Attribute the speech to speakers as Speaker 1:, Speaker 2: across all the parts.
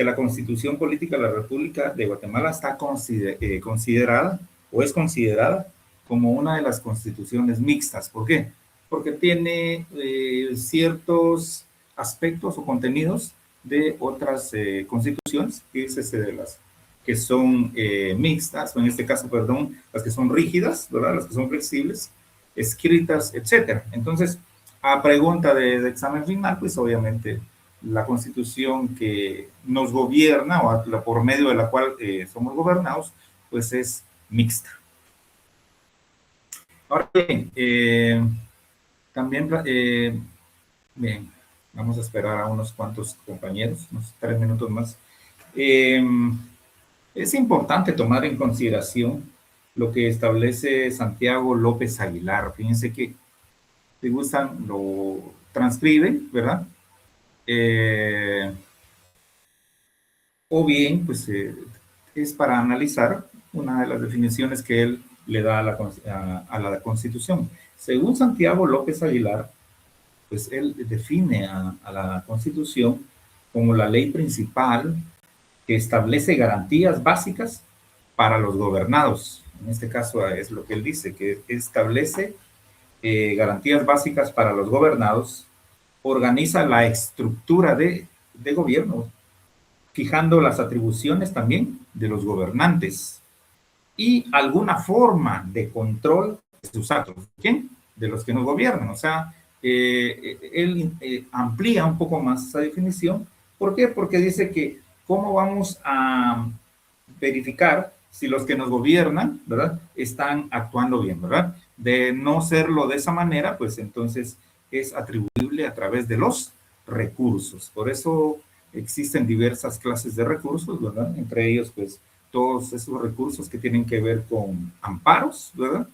Speaker 1: que la Constitución Política de la República de Guatemala está considerada o es considerada como una de las constituciones mixtas. ¿Por qué? Porque tiene ciertos aspectos o contenidos de otras constituciones, de las que son mixtas, o en este caso, perdón, las que son rígidas, ¿verdad? Las que son flexibles, escritas, etcétera. Entonces, a pregunta de examen final, pues obviamente la constitución que nos gobierna o por medio de la cual somos gobernados, pues es mixta. Ahora bien, también, bien, vamos a esperar a unos cuantos compañeros, unos 3 minutos más. Es importante tomar en consideración lo que establece Santiago López Aguilar. Fíjense que, si gustan, lo transcriben, ¿verdad? O bien, pues es para analizar una de las definiciones que él le da a la Constitución. Según Santiago López Aguilar, pues él define a la Constitución como la ley principal que establece garantías básicas para los gobernados. En este caso es lo que él dice, que establece garantías básicas para los gobernados, organiza la estructura de gobierno, fijando las atribuciones también de los gobernantes y alguna forma de control de sus actos. ¿Quién? De los que nos gobiernan. O sea, él amplía un poco más esa definición. ¿Por qué? Porque dice que cómo vamos a verificar si los que nos gobiernan, ¿verdad?, están actuando bien, ¿verdad? De no serlo de esa manera, pues entonces es atribuible a través de los recursos. Por eso existen diversas clases de recursos, ¿verdad? Entre ellos, pues, todos esos recursos que tienen que ver con amparos, ¿verdad?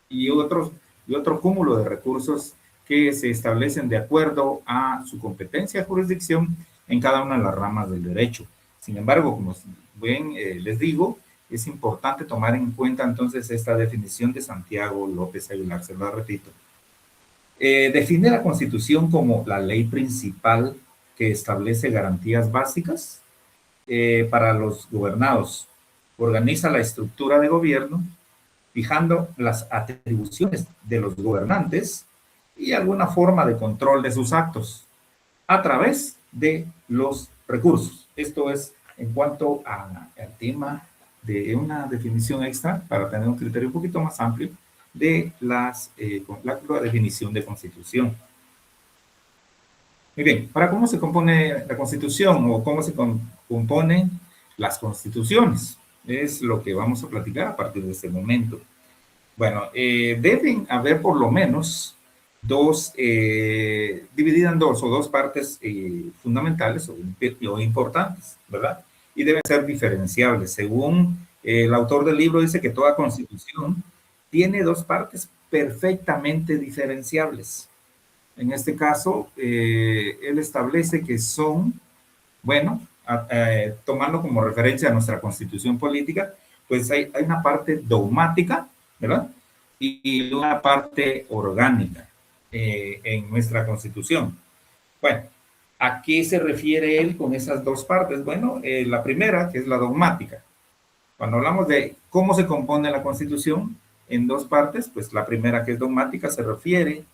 Speaker 1: Y otro cúmulo de recursos que se establecen de acuerdo a su competencia, jurisdicción en cada una de las ramas del derecho. Sin embargo, como ven, les digo, es importante tomar en cuenta entonces esta definición de Santiago López Aguilar, se lo repito. Define la Constitución como la ley principal que establece garantías básicas para los gobernados. Organiza la estructura de gobierno, fijando las atribuciones de los gobernantes y alguna forma de control de sus actos a través de los recursos. Esto es en cuanto al tema de una definición extra para tener un criterio un poquito más amplio de la definición de Constitución. Muy bien, ¿para cómo se compone la Constitución o cómo se componen las constituciones? Es lo que vamos a platicar a partir de este momento. Bueno, deben haber por lo menos dividida en dos partes fundamentales o importantes, ¿verdad? Y deben ser diferenciables. Según el autor del libro, dice que toda constitución tiene dos partes perfectamente diferenciables. En este caso, él establece que son, bueno, tomando como referencia a nuestra constitución política, pues hay una parte dogmática, ¿verdad? Y una parte orgánica en nuestra constitución. Bueno, ¿a qué se refiere él con esas dos partes? Bueno, la primera, que es la dogmática. Cuando hablamos de cómo se compone la constitución en dos partes, pues la primera, que es dogmática, se refiere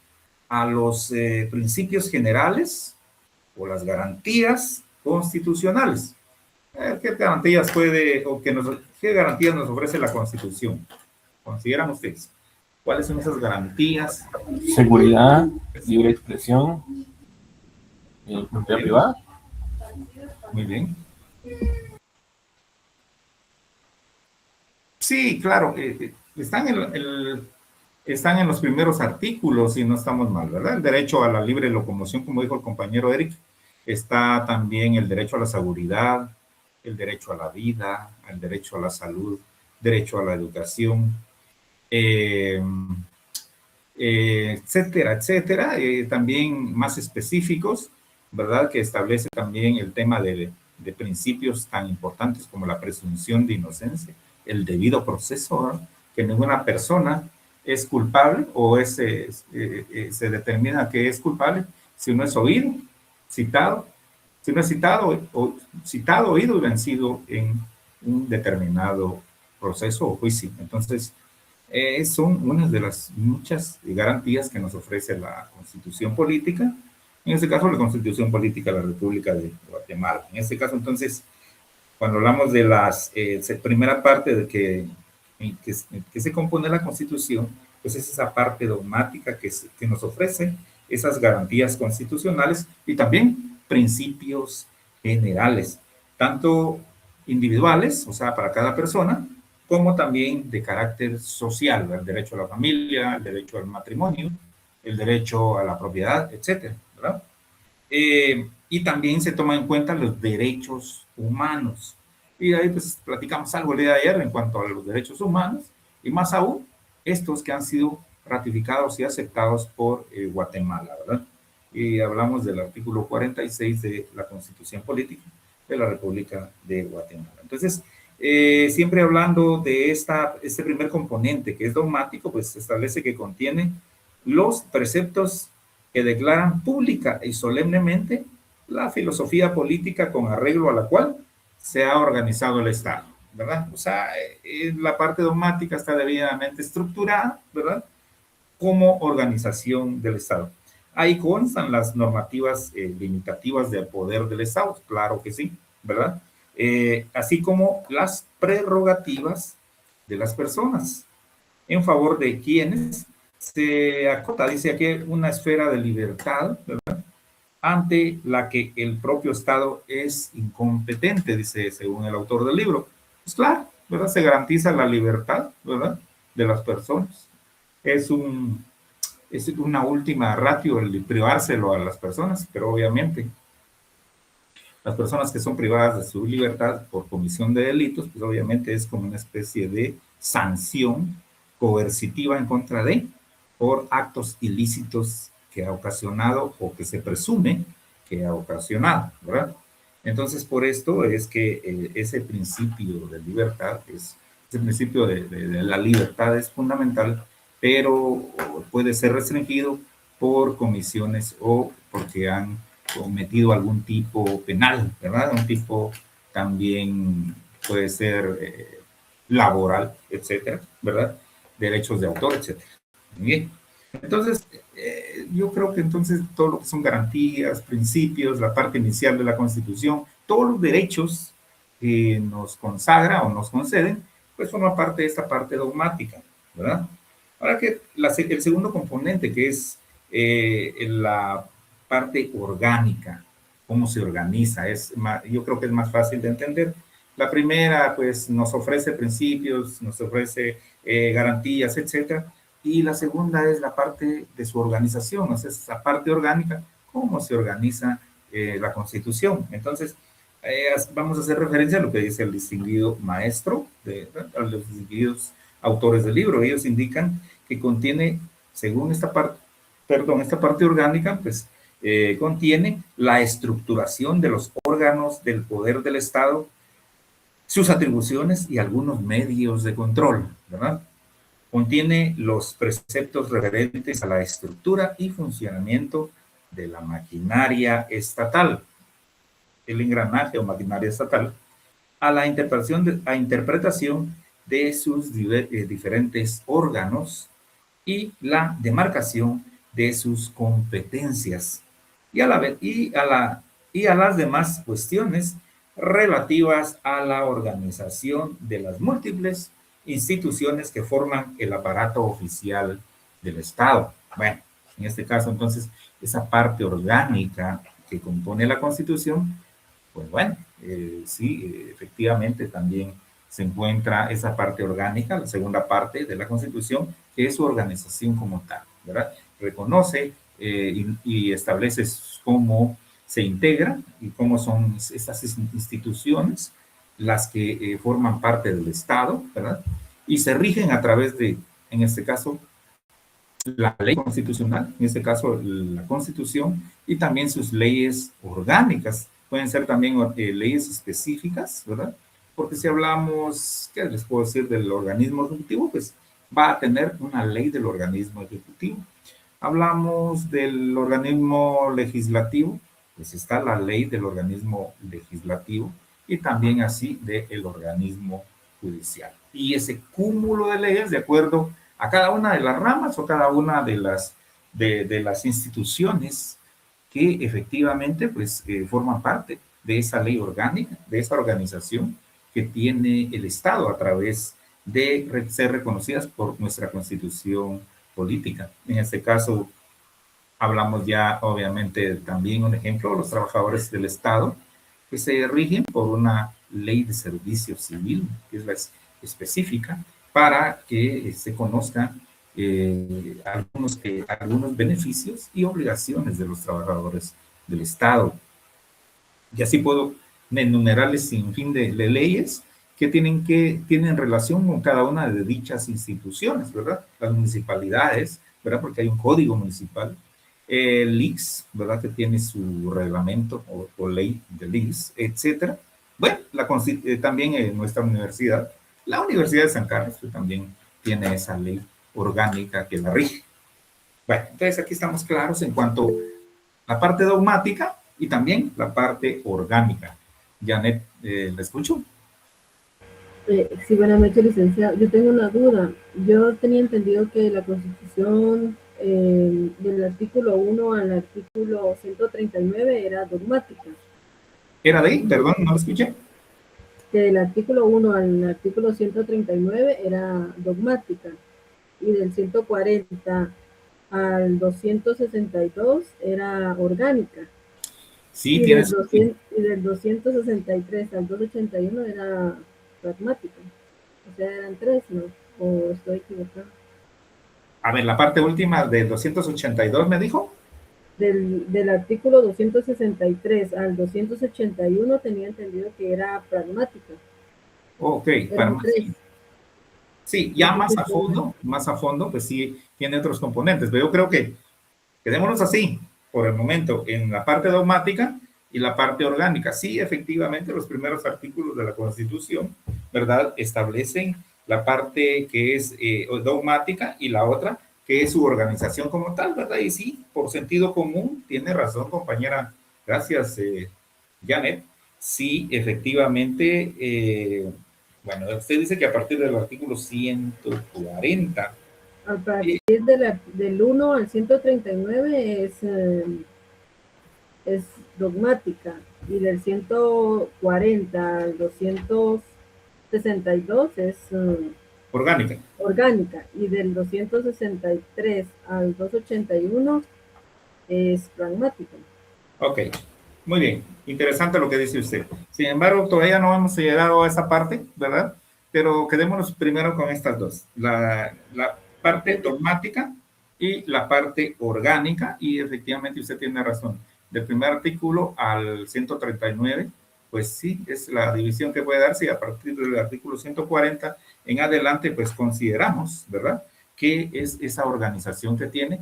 Speaker 1: a los principios generales o las garantías constitucionales. ¿Qué garantías qué garantías nos ofrece la Constitución? ¿Consideran ustedes? ¿Cuáles son esas garantías?
Speaker 2: Seguridad, libre expresión, propiedad privada.
Speaker 1: Muy bien. Sí, claro, están en los primeros artículos y no estamos mal, ¿verdad? El derecho a la libre locomoción, como dijo el compañero Eric, está también el derecho a la seguridad, el derecho a la vida, el derecho a la salud, derecho a la educación, etcétera, etcétera. También más específicos, ¿verdad? Que establece también el tema de principios tan importantes como la presunción de inocencia, el debido proceso, ¿verdad? Que ninguna persona es culpable o se determina que es culpable si uno es oído, citado si no es citado, oído y vencido en un determinado proceso o juicio. Entonces, son una de las muchas garantías que nos ofrece la Constitución Política, en este caso la Constitución Política de la República de Guatemala. En este caso, entonces, cuando hablamos de la primera parte de que se compone la Constitución, pues es esa parte dogmática que nos ofrece esas garantías constitucionales y también principios generales, tanto individuales, o sea, para cada persona, como también de carácter social, el derecho a la familia, el derecho al matrimonio, el derecho a la propiedad, etcétera, ¿verdad? Y también se toman en cuenta los derechos humanos. Y ahí pues platicamos algo el día de ayer en cuanto a los derechos humanos, y más aún estos que han sido ratificados y aceptados por Guatemala, ¿verdad? Y hablamos del artículo 46 de la Constitución Política de la República de Guatemala. Entonces, siempre hablando de este primer componente que es dogmático, pues se establece que contiene los preceptos que declaran pública y solemnemente la filosofía política con arreglo a la cual se ha organizado el Estado, ¿verdad? O sea, la parte dogmática está debidamente estructurada, ¿verdad? Como organización del Estado. Ahí constan las normativas limitativas del poder del Estado, claro que sí, ¿verdad? Así como las prerrogativas de las personas en favor de quienes se acota, dice aquí, una esfera de libertad, ¿verdad? Ante la que el propio Estado es incompetente, dice según el autor del libro. Pues claro, ¿verdad? Se garantiza la libertad, ¿verdad? De las personas. Es una última ratio el privárselo a las personas, pero obviamente las personas que son privadas de su libertad por comisión de delitos, pues obviamente es como una especie de sanción coercitiva en contra de, por actos ilícitos que ha ocasionado o que se presume que ha ocasionado, ¿verdad? Entonces, por esto es que ese principio de libertad, ese principio de la libertad es fundamental, pero puede ser restringido por comisiones o porque han cometido algún tipo penal, ¿verdad? Un tipo también puede ser laboral, etcétera, ¿verdad? Derechos de autor, etcétera. Bien. Entonces, yo creo que entonces todo lo que son garantías, principios, la parte inicial de la Constitución, todos los derechos que nos consagra o nos conceden, pues forma parte de esta parte dogmática, ¿verdad? Ahora que el segundo componente, que es la parte orgánica, cómo se organiza, yo creo que es más fácil de entender. La primera, pues, nos ofrece principios, nos ofrece garantías, etcétera. Y la segunda es la parte de su organización, o sea, esa parte orgánica, cómo se organiza la Constitución. Entonces, vamos a hacer referencia a lo que dice el distinguido maestro, a los distinguidos autores del libro. Ellos indican que contiene, según esta parte orgánica, pues contiene la estructuración de los órganos del poder del Estado, sus atribuciones y algunos medios de control, ¿verdad? Contiene los preceptos referentes a la estructura y funcionamiento de la maquinaria estatal, el engranaje o maquinaria estatal, a la interpretación de sus diferentes órganos y la demarcación de sus competencias y a las demás cuestiones relativas a la organización de las múltiples instituciones que forman el aparato oficial del Estado. Bueno, en este caso, entonces, esa parte orgánica que compone la Constitución, pues bueno, sí, efectivamente también se encuentra esa parte orgánica, la segunda parte de la Constitución, que es su organización como tal, ¿verdad? Reconoce y establece cómo se integra y cómo son estas instituciones las que forman parte del Estado, ¿verdad? Y se rigen a través de, en este caso, la ley constitucional, en este caso la Constitución, y también sus leyes orgánicas. Pueden ser también leyes específicas, ¿verdad? Porque si hablamos, ¿qué les puedo decir del organismo ejecutivo? Pues va a tener una ley del organismo ejecutivo. Hablamos del organismo legislativo, pues está la ley del organismo legislativo y también así del organismo judicial. Y ese cúmulo de leyes de acuerdo a cada una de las ramas o cada una de las instituciones que efectivamente pues forman parte de esa ley orgánica, de esa organización que tiene el Estado a través de ser reconocidas por nuestra constitución política. En este caso, hablamos ya, obviamente, también un ejemplo, los trabajadores del Estado, que se rigen por una ley de servicio civil, que es la específica, para que se conozcan algunos beneficios y obligaciones de los trabajadores del Estado. Y así puedo enumerarles sin fin de leyes que tienen relación con cada una de dichas instituciones, ¿verdad? Las municipalidades, ¿verdad? Porque hay un código municipal. El IX, ¿verdad? Que tiene su reglamento o ley del IX, etcétera. Bueno, también en nuestra universidad, la Universidad de San Carlos, que también tiene esa ley orgánica que la rige. Bueno, entonces aquí estamos claros en cuanto a la parte dogmática y también la parte orgánica. Janet, ¿la escucho?
Speaker 3: Sí, buenas noches, licenciado. Yo tengo una duda. Yo tenía entendido que la Constitución, del artículo 1 al artículo 139 era dogmática.
Speaker 1: ¿Era perdón, no lo escuché?
Speaker 3: Que del artículo 1 al artículo 139 era dogmática. Y del 140 al 262 era orgánica.
Speaker 1: Sí,
Speaker 3: y,
Speaker 1: tienes.
Speaker 3: y del 263 al 281 era pragmática. O sea, eran tres, ¿no? ¿O estoy equivocado?
Speaker 1: A ver, la parte última del 282 me dijo.
Speaker 3: Del artículo 263 al 281 tenía entendido que era pragmática.
Speaker 1: Ok, sí, ya más a fondo, pues sí, tiene otros componentes, pero yo creo que quedémonos así, por el momento, en la parte dogmática y la parte orgánica. Sí, efectivamente, los primeros artículos de la Constitución, ¿verdad?, establecen la parte que es dogmática y la otra que es su organización como tal, ¿verdad? Y sí, por sentido común, tiene razón, compañera. Gracias, Janet. Sí, efectivamente, bueno, usted dice que a partir del artículo 140.
Speaker 3: A partir del 1 al 139 es dogmática, y del 140 al 262 es orgánica, y del 263 al 281 es pragmática.
Speaker 1: Ok, muy bien, interesante lo que dice usted. Sin embargo, todavía no hemos llegado a esa parte, ¿verdad? Pero quedémonos primero con estas dos, la parte dogmática y la parte orgánica, y efectivamente usted tiene razón. Del primer artículo al 139, pues sí, es la división que puede darse, y a partir del artículo 140 en adelante, pues consideramos, ¿verdad?, que es esa organización que tiene,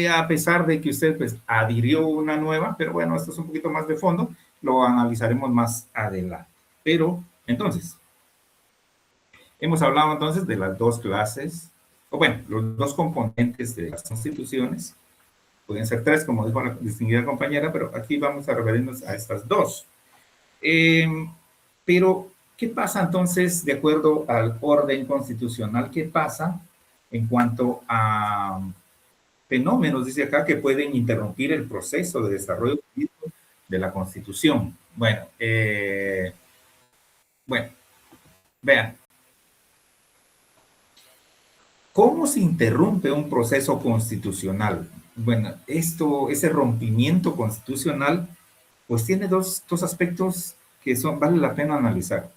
Speaker 1: a pesar de que usted pues adhirió una nueva, pero bueno, esto es un poquito más de fondo, lo analizaremos más adelante. Pero, entonces, hemos hablado entonces de las dos clases, o bueno, los dos componentes de las constituciones. Pueden ser tres, como dijo la distinguida compañera, pero aquí vamos a referirnos a estas dos. Pero, ¿qué pasa entonces de acuerdo al orden constitucional? ¿Qué pasa en cuanto a fenómenos, dice acá, que pueden interrumpir el proceso de desarrollo de la Constitución? Bueno, vean. ¿Cómo se interrumpe un proceso constitucional? Bueno, ese rompimiento constitucional, pues tiene dos aspectos que vale la pena analizar.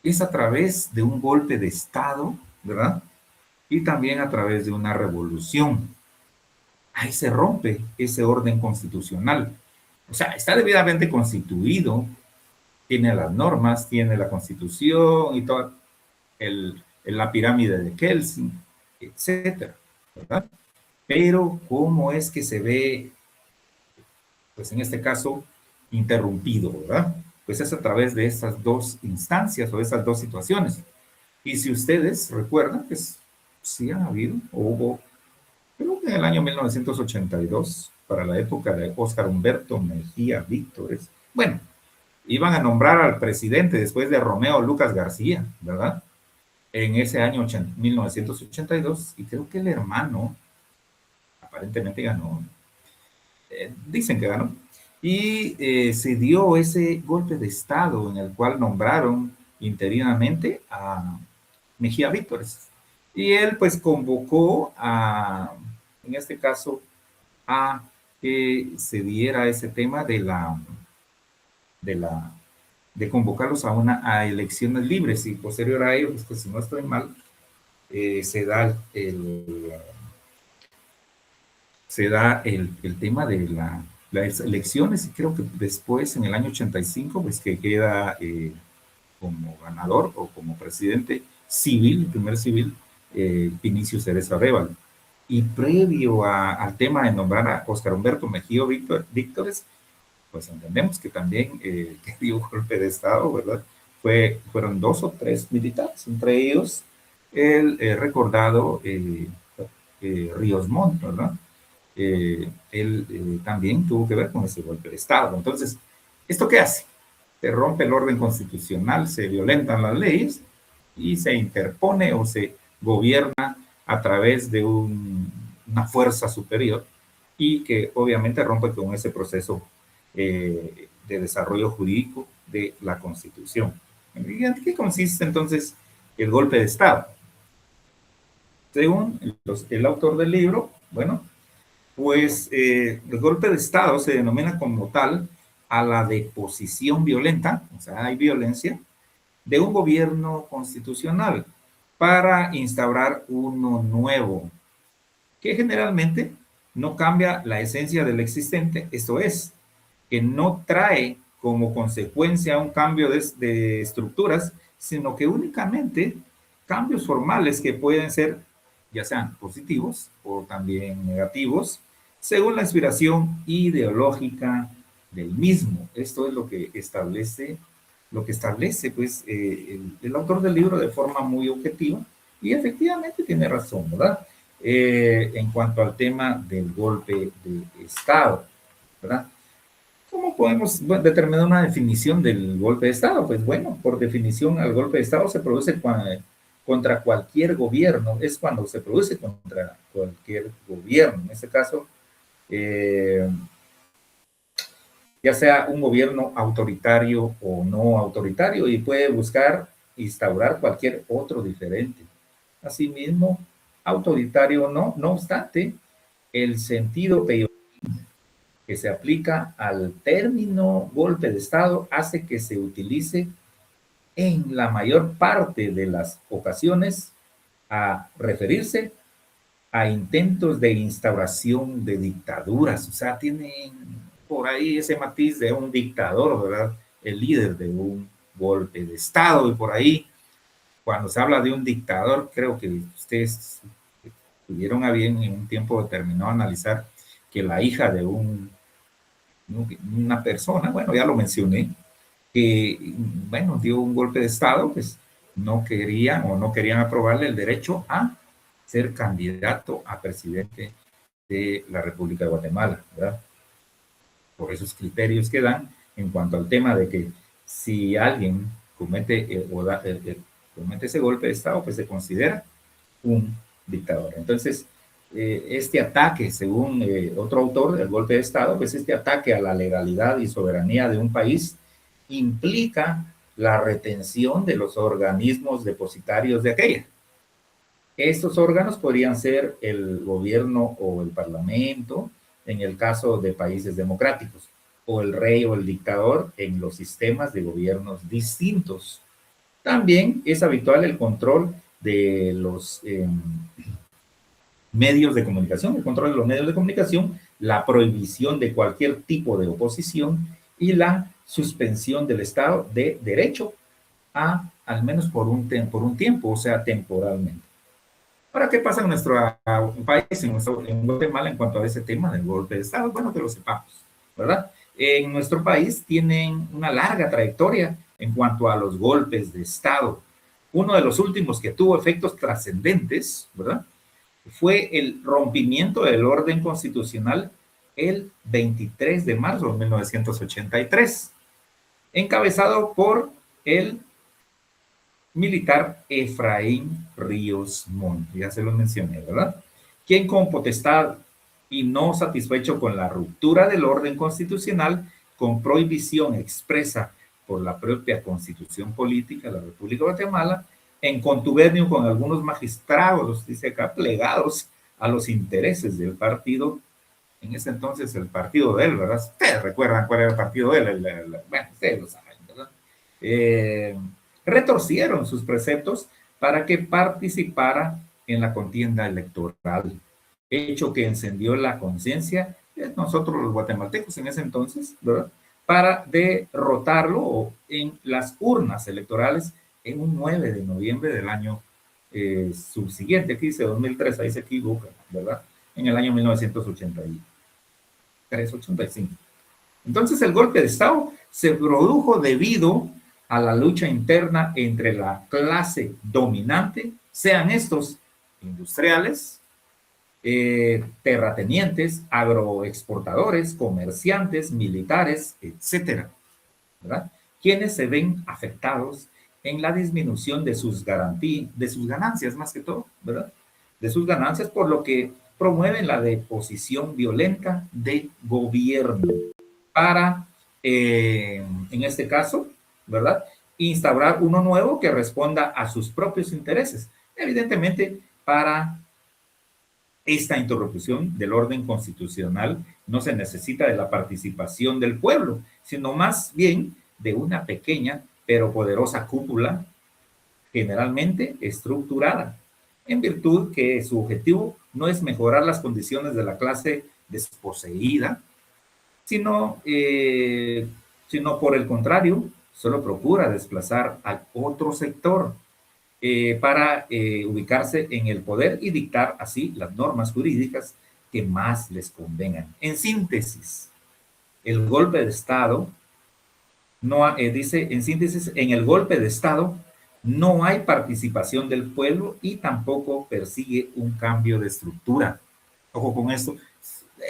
Speaker 1: Es a través de un golpe de Estado, ¿verdad? Y también a través de una revolución. Ahí se rompe ese orden constitucional. O sea, está debidamente constituido, tiene las normas, tiene la Constitución y toda la pirámide de Kelsen, etcétera, ¿verdad? Pero ¿cómo es que se ve, pues en este caso, interrumpido, ¿verdad? Pues es a través de estas dos instancias o de estas dos situaciones. Y si ustedes recuerdan, pues sí ha habido, o hubo, creo que en el año 1982, para la época de Óscar Humberto Mejía Víctores. Bueno, iban a nombrar al presidente después de Romeo Lucas García, ¿verdad? En ese año 1982, y creo que el hermano aparentemente ganó, dicen que ganó, y se dio ese golpe de Estado en el cual nombraron interinamente a Mejía Víctores. Y él pues convocó a, en este caso, a que se diera ese tema de convocarlos a elecciones libres, y posterior a ello, pues si no estoy mal, se da el tema de las elecciones, y creo que después, en el año 85, pues que queda como ganador o como presidente civil, el primer civil, Vinicio Cerezo Arévalo. Y previo al tema de nombrar a Óscar Humberto Mejía Víctores, pues entendemos que también que dio un golpe de Estado, ¿verdad? Fueron 2 o 3 militares, entre ellos el recordado Ríos Montt, ¿verdad? Él también tuvo que ver con ese golpe de Estado. Entonces, ¿esto qué hace? Se rompe el orden constitucional, se violentan las leyes y se interpone o se gobierna a través de una fuerza superior, y que obviamente rompe con ese proceso de desarrollo jurídico de la Constitución. ¿En qué consiste entonces el golpe de Estado? Según el autor del libro, bueno, pues el golpe de Estado se denomina como tal a la deposición violenta, o sea, hay violencia, de un gobierno constitucional para instaurar uno nuevo, que generalmente no cambia la esencia del existente, esto es, que no trae como consecuencia un cambio de estructuras, sino que únicamente cambios formales que pueden ser ya sean positivos o también negativos, según la inspiración ideológica del mismo. Esto es lo que establece pues, el autor del libro de forma muy objetiva, y efectivamente tiene razón, ¿verdad? En cuanto al tema del golpe de Estado, ¿verdad? ¿Cómo podemos determinar una definición del golpe de Estado? Pues bueno, por definición, el golpe de Estado se produce contra cualquier gobierno, es cuando se produce contra cualquier gobierno. En este caso, ya sea un gobierno autoritario o no autoritario, y puede buscar instaurar cualquier otro diferente. Asimismo, autoritario o no, no obstante, el sentido peyorativo que se aplica al término golpe de Estado hace que se utilice en la mayor parte de las ocasiones a referirse a intentos de instauración de dictaduras. O sea, tienen por ahí ese matiz de un dictador, ¿verdad? El líder de un golpe de Estado. Y por ahí, cuando se habla de un dictador, creo que ustedes tuvieron a bien en un tiempo determinado analizar que la hija de una persona, bueno, ya lo mencioné, que, bueno, dio un golpe de Estado, pues no querían aprobarle el derecho a ser candidato a presidente de la República de Guatemala, ¿verdad? Por esos criterios que dan en cuanto al tema de que si alguien comete ese golpe de Estado, pues se considera un dictador. Entonces, este ataque, según otro autor del golpe de Estado, pues este ataque a la legalidad y soberanía de un país implica la retención de los organismos depositarios de aquella. Estos órganos podrían ser el gobierno o el parlamento, en el caso de países democráticos, o el rey o el dictador en los sistemas de gobiernos distintos. También es habitual el control de los medios de comunicación, el control de los medios de comunicación, la prohibición de cualquier tipo de oposición y la suspensión del Estado de Derecho al menos por un tiempo, o sea, temporalmente. Ahora, ¿qué pasa en nuestro país, en Guatemala, en cuanto a ese tema del golpe de Estado? Bueno, que lo sepamos, ¿verdad? En nuestro país tienen una larga trayectoria en cuanto a los golpes de Estado. Uno de los últimos que tuvo efectos trascendentes, ¿verdad?, fue el rompimiento del orden constitucional el 23 de marzo de 1983, encabezado por el militar Efraín Ríos Montt, ya se lo mencioné, ¿verdad? Quien con potestad y no satisfecho con la ruptura del orden constitucional, con prohibición expresa por la propia Constitución Política de la República de Guatemala, en contubernio con algunos magistrados, dice acá, plegados a los intereses del partido, en ese entonces el partido de él, ¿verdad? Ustedes recuerdan cuál era el partido de él, bueno, ustedes lo saben, ¿verdad? Retorcieron sus preceptos para que participara en la contienda electoral, hecho que encendió la conciencia de nosotros los guatemaltecos en ese entonces, ¿verdad? Para derrotarlo en las urnas electorales en un 9 de noviembre del año subsiguiente, aquí dice 2003, ahí se equivoca, ¿verdad? En el año 1983-85. Entonces el golpe de Estado se produjo debido a la lucha interna entre la clase dominante, sean estos industriales, terratenientes, agroexportadores, comerciantes, militares, etcétera, ¿verdad? Quienes se ven afectados en la disminución de sus ganancias, más que todo, ¿verdad? De sus ganancias, por lo que promueven la deposición violenta de gobierno para, en este caso, ¿verdad? Instaurar uno nuevo que responda a sus propios intereses. Evidentemente, para esta interrupción del orden constitucional no se necesita de la participación del pueblo, sino más bien de una pequeña pero poderosa cúpula, generalmente estructurada, en virtud que su objetivo no es mejorar las condiciones de la clase desposeída, sino por el contrario, solo procura desplazar al otro sector para ubicarse en el poder y dictar así las normas jurídicas que más les convengan. En síntesis, el golpe de Estado, dice en síntesis, en el golpe de Estado no hay participación del pueblo y tampoco persigue un cambio de estructura. Ojo con esto,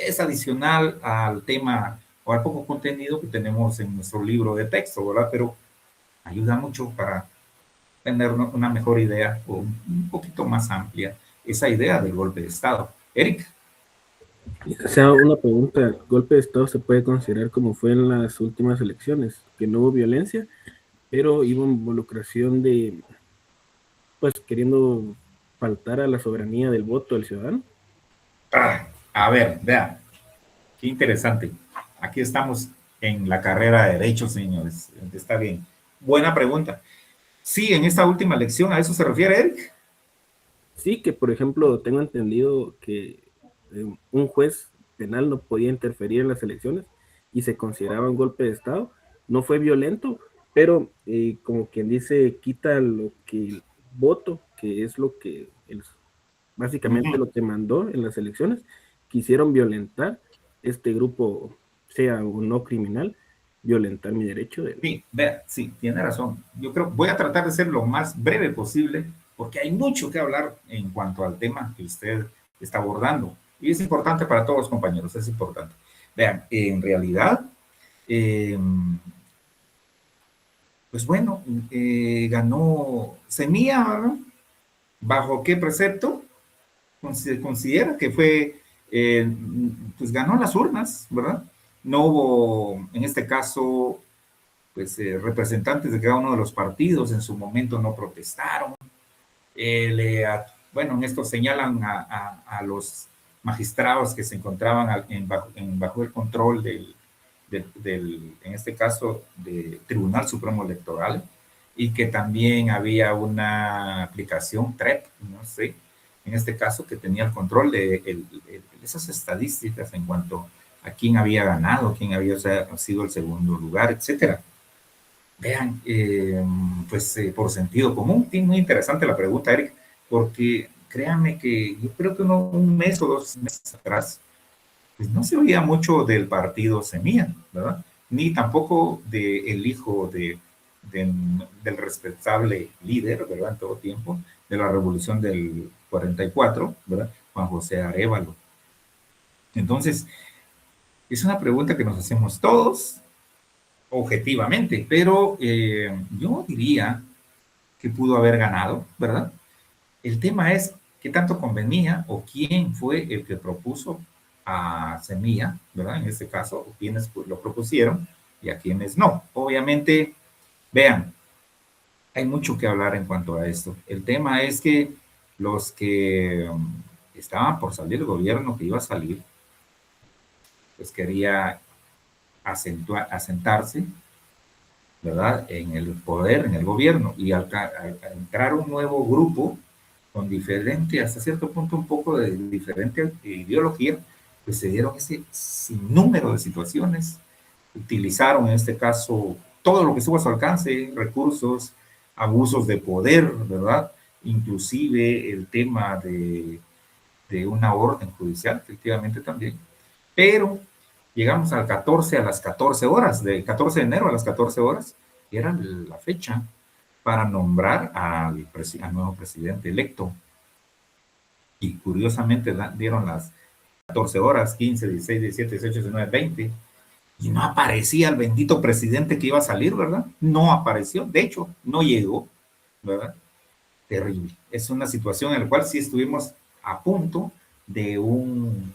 Speaker 1: es adicional al tema o al poco contenido que tenemos en nuestro libro de texto, ¿verdad? Pero ayuda mucho para tener una mejor idea o un poquito más amplia esa idea del golpe de Estado. Eric.
Speaker 4: O sea, una pregunta, ¿el golpe de Estado se puede considerar como fue en las últimas elecciones? Que no hubo violencia, pero hubo involucración de, pues, queriendo faltar a la soberanía del voto del ciudadano.
Speaker 1: A ver, vean, qué interesante. Aquí estamos en la carrera de Derecho, señores. Está bien. Buena pregunta. Sí, en esta última elección, ¿a eso se refiere, Eric?
Speaker 4: Sí, que por ejemplo, tengo entendido que un juez penal no podía interferir en las elecciones y se consideraba un golpe de Estado. No fue violento, pero como quien dice, quita lo que el voto, que es lo que básicamente lo que mandó en las elecciones, quisieron violentar este grupo, sea o no criminal, violentar mi derecho de...
Speaker 1: Sí, vea, sí, tiene razón. Yo creo, voy a tratar de ser lo más breve posible, porque hay mucho que hablar en cuanto al tema que usted está abordando. Y es importante para todos los compañeros, es importante. Vean, en realidad, pues bueno, ganó Semilla, ¿verdad? ¿Bajo qué precepto? Se considera que fue, pues ganó las urnas, ¿verdad? No hubo, en este caso, pues representantes de cada uno de los partidos en su momento no protestaron. Bueno, en esto señalan a los magistrados que se encontraban bajo el control en este caso, del Tribunal Supremo Electoral, y que también había una aplicación TREP, no sé, en este caso, que tenía el control de esas estadísticas en cuanto a quién había ganado, quién había sido el segundo lugar, etcétera. Vean, pues por sentido común, muy interesante la pregunta, Eric, porque créanme que yo creo que un mes o 2 meses atrás, pues no se oía mucho del partido Semilla, ¿verdad? Ni tampoco del hijo del respetable líder, ¿verdad? En todo tiempo, de la revolución del 44, ¿verdad? Juan José Arévalo. Entonces, Es una pregunta que nos hacemos todos, objetivamente, pero yo diría que pudo haber ganado, ¿verdad? El tema es qué tanto convenía o quién fue el que propuso a Semilla, ¿verdad? En este caso, o quiénes lo propusieron y a quiénes no. Obviamente, vean, hay mucho que hablar en cuanto a esto. El tema es que los que estaban por salir, el gobierno que iba a salir, pues quería asentarse, ¿verdad? En el poder, en el gobierno, y al entrar un nuevo grupo con diferente, hasta cierto punto un poco de diferente ideología, pues se dieron ese sinnúmero de situaciones, utilizaron en este caso todo lo que estuvo a su alcance, recursos, abusos de poder, ¿verdad? Inclusive el tema de una orden judicial, efectivamente también, pero llegamos al 14 a las 14 horas, del 14 de enero a las 14 horas, que era la fecha para nombrar al nuevo presidente electo. Y curiosamente dieron las 14 horas, 15, 16, 17, 18, 19, 20, y no aparecía el bendito presidente que iba a salir, ¿verdad? No apareció, de hecho, no llegó, ¿verdad? Terrible. Es una situación en la cual sí estuvimos a punto de un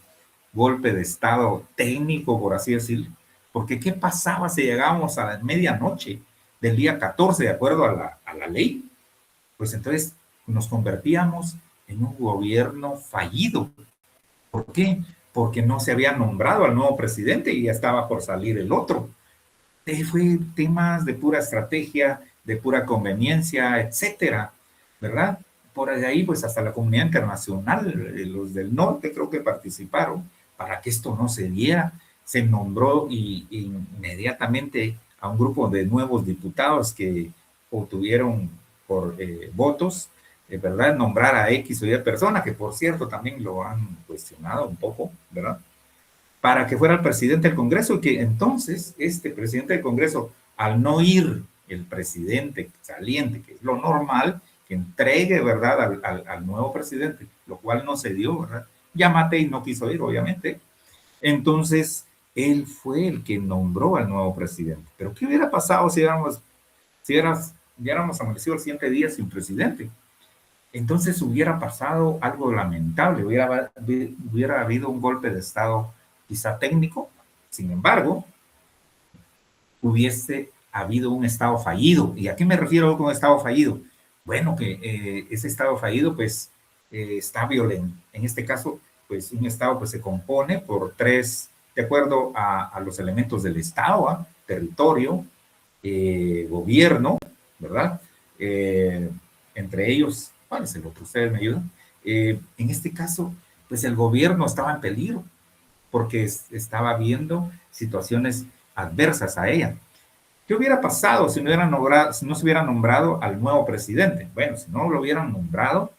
Speaker 1: golpe de estado técnico, por así decirlo, porque ¿qué pasaba si llegábamos a la medianoche del día 14 de acuerdo a la ley? Pues entonces nos convertíamos en un gobierno fallido. ¿Por qué? Porque no se había nombrado al nuevo presidente y ya estaba por salir el otro. Fue temas de pura estrategia, de pura conveniencia, etcétera, ¿verdad? Por ahí, pues hasta la comunidad internacional, los del norte creo que participaron para que esto no se diera. Se nombró inmediatamente a un grupo de nuevos diputados que obtuvieron por votos, ¿verdad? Nombrar a X o Y persona, que por cierto también lo han cuestionado un poco, ¿verdad? Para que fuera el presidente del Congreso y que entonces este presidente del Congreso, al no ir el presidente saliente, que es lo normal, que entregue, ¿verdad?, al nuevo presidente, lo cual no se dio, ¿verdad? Ya Matei no quiso ir, obviamente. Entonces, él fue el que nombró al nuevo presidente. Pero ¿qué hubiera pasado si hubiéramos amanecido el siguiente día sin presidente? Entonces hubiera pasado algo lamentable, hubiera habido un golpe de estado quizá técnico. Sin embargo, hubiese habido un estado fallido. ¿Y a qué me refiero con estado fallido? Bueno, que ese estado fallido pues está violento. En este caso, pues un estado pues se compone por tres, de acuerdo a los elementos del estado, territorio, gobierno, ¿verdad? Entre ellos, ¿cuál es el otro? Ustedes me ayudan. En este caso, pues el gobierno estaba en peligro porque estaba viendo situaciones adversas a ella. ¿Qué hubiera pasado si no se hubiera nombrado al nuevo presidente? Bueno, si no lo hubieran nombrado,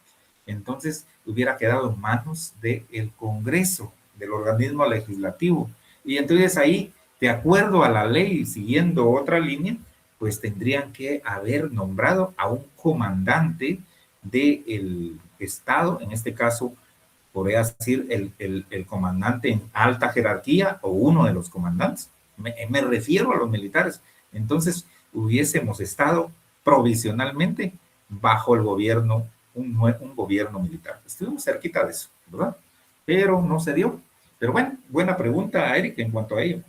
Speaker 1: entonces hubiera quedado en manos del Congreso, del organismo legislativo. Y entonces ahí, de acuerdo a la ley, siguiendo otra línea, pues tendrían que haber nombrado a un comandante del Estado, en este caso, podría decir el comandante en alta jerarquía o uno de los comandantes. Me refiero a los militares. Entonces, hubiésemos estado provisionalmente bajo el gobierno, un gobierno militar. Estuvimos cerquita de eso, ¿verdad? Pero no se dio. Pero bueno, buena pregunta, Eric, en cuanto a ello.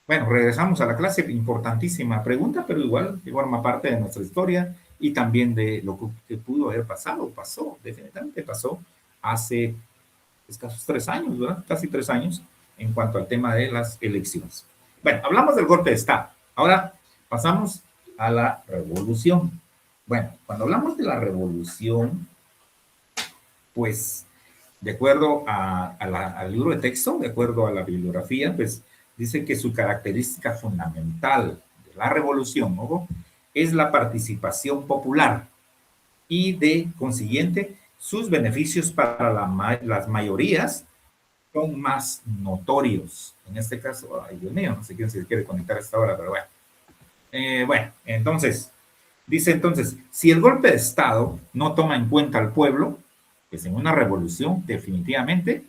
Speaker 1: Bueno, regresamos a la clase, importantísima pregunta, pero igual forma parte de nuestra historia y también de lo que pudo haber pasado, definitivamente pasó hace escasos 3 años, ¿verdad? Casi 3 años en cuanto al tema de las elecciones. Bueno, hablamos del golpe de Estado. Ahora pasamos a la revolución. Bueno, cuando hablamos de la revolución, pues de acuerdo al libro de texto, de acuerdo a la bibliografía, pues dice que su característica fundamental de la revolución, ¿no?, es la participación popular y de consiguiente sus beneficios para las mayorías son más notorios. En este caso, ay Dios mío, no sé quién se quiere conectar a esta hora, pero bueno. Bueno, entonces, dice entonces, si el golpe de Estado no toma en cuenta al pueblo, pues en una revolución definitivamente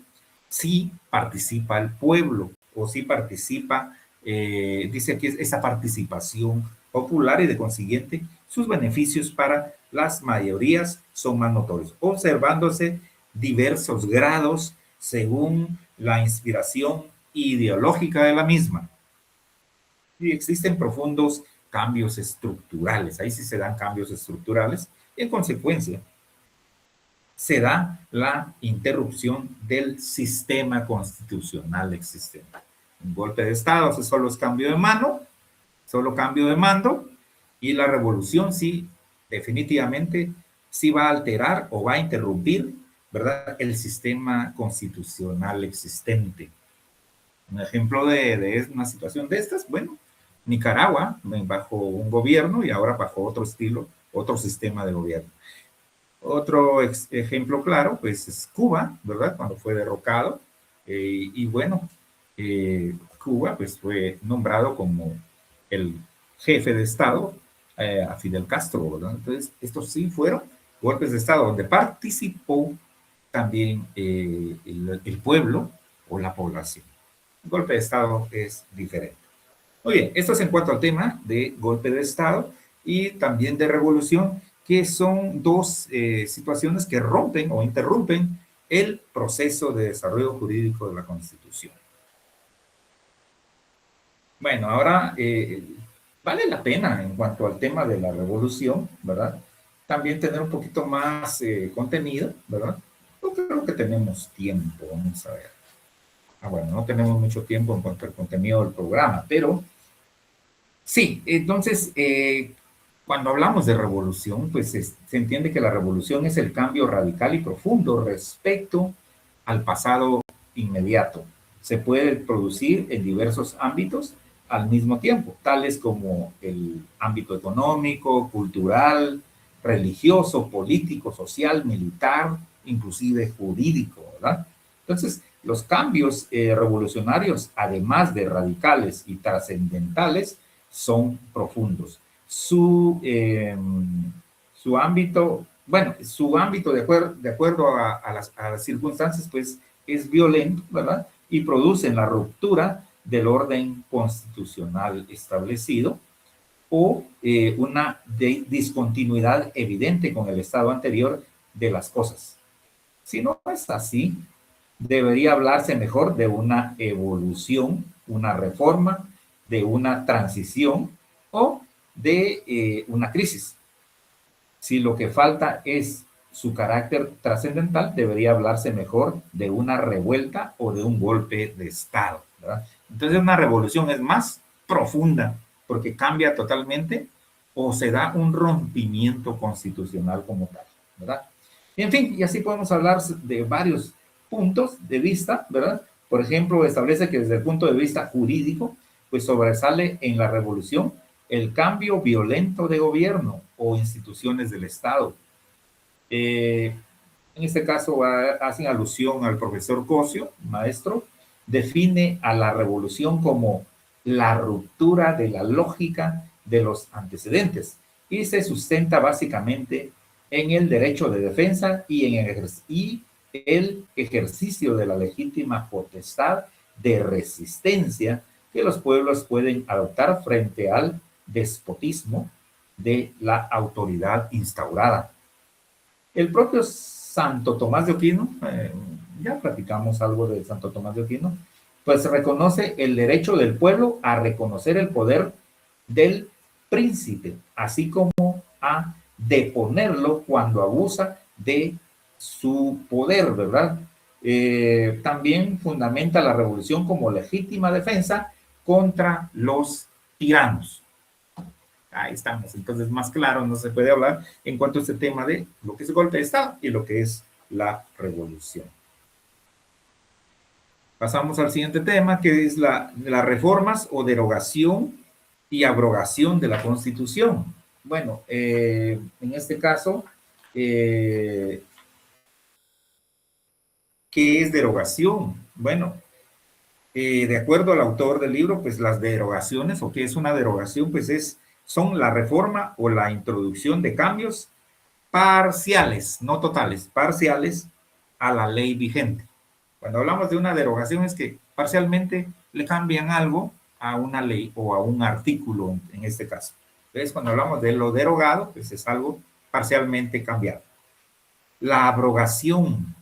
Speaker 1: sí participa el pueblo o sí participa, dice aquí, esa participación popular y de consiguiente sus beneficios para las mayorías son más notorios, observándose diversos grados según la inspiración ideológica de la misma. Y existen profundos cambios estructurales, ahí sí se dan cambios estructurales, y en consecuencia se da la interrupción del sistema constitucional existente. Un golpe de Estado, eso solo es cambio de mano, solo cambio de mando, y la revolución sí, definitivamente, sí va a alterar o va a interrumpir, ¿verdad?, el sistema constitucional existente. Un ejemplo de una situación de estas, bueno, Nicaragua, bajo un gobierno y ahora bajo otro estilo, otro sistema de gobierno. Otro ejemplo claro, pues es Cuba, ¿verdad? Cuando fue derrocado. Y bueno, Cuba pues fue nombrado como el jefe de Estado a Fidel Castro, ¿verdad? Entonces, estos sí fueron golpes de Estado donde participó también el pueblo o la población. Un golpe de Estado es diferente. Muy bien, esto es en cuanto al tema de golpe de Estado y también de revolución, que son dos situaciones que rompen o interrumpen el proceso de desarrollo jurídico de la Constitución. Bueno, ahora vale la pena en cuanto al tema de la revolución, ¿verdad? También tener un poquito más contenido, ¿verdad? Yo creo que tenemos tiempo, vamos a ver. Bueno, no tenemos mucho tiempo en cuanto al contenido del programa, pero sí, entonces, cuando hablamos de revolución, pues se entiende que la revolución es el cambio radical y profundo respecto al pasado inmediato. Se puede producir en diversos ámbitos al mismo tiempo, tales como el ámbito económico, cultural, religioso, político, social, militar, inclusive jurídico, ¿verdad? Entonces, los cambios revolucionarios, además de radicales y trascendentales, son profundos. Su ámbito, bueno, su ámbito de acuerdo a las circunstancias, pues es violento, ¿verdad? Y producen la ruptura del orden constitucional establecido o una discontinuidad evidente con el estado anterior de las cosas. Si no es así, debería hablarse mejor de una evolución, una reforma, de una transición o de una crisis. Si lo que falta es su carácter trascendental, debería hablarse mejor de una revuelta o de un golpe de Estado, ¿verdad? Entonces una revolución es más profunda porque cambia totalmente o se da un rompimiento constitucional como tal, ¿verdad? Y en fin, y así podemos hablar de varios puntos de vista, ¿verdad? Por ejemplo, establece que desde el punto de vista jurídico, pues sobresale en la revolución el cambio violento de gobierno o instituciones del Estado. En este caso hacen alusión al profesor Cosio, maestro, define a la revolución como la ruptura de la lógica de los antecedentes y se sustenta básicamente en el derecho de defensa y en el ejercicio de la legítima potestad de resistencia que los pueblos pueden adoptar frente al despotismo de la autoridad instaurada. El propio Santo Tomás de Aquino, ya platicamos algo de Santo Tomás de Aquino, pues reconoce el derecho del pueblo a reconocer el poder del príncipe, así como a deponerlo cuando abusa de su poder, ¿verdad? También fundamenta la revolución como legítima defensa contra los tiranos. Ahí estamos, entonces más claro no se puede hablar en cuanto a este tema de lo que es el golpe de Estado y lo que es la revolución. Pasamos al siguiente tema, que es las reformas o derogación y abrogación de la Constitución. Bueno, en este caso, ¿qué es derogación? Bueno, de acuerdo al autor del libro, pues las derogaciones, o qué es una derogación, pues son la reforma o la introducción de cambios parciales, no totales, parciales a la ley vigente. Cuando hablamos de una derogación es que parcialmente le cambian algo a una ley o a un artículo en este caso. Entonces, cuando hablamos de lo derogado, pues es algo parcialmente cambiado. La abrogación.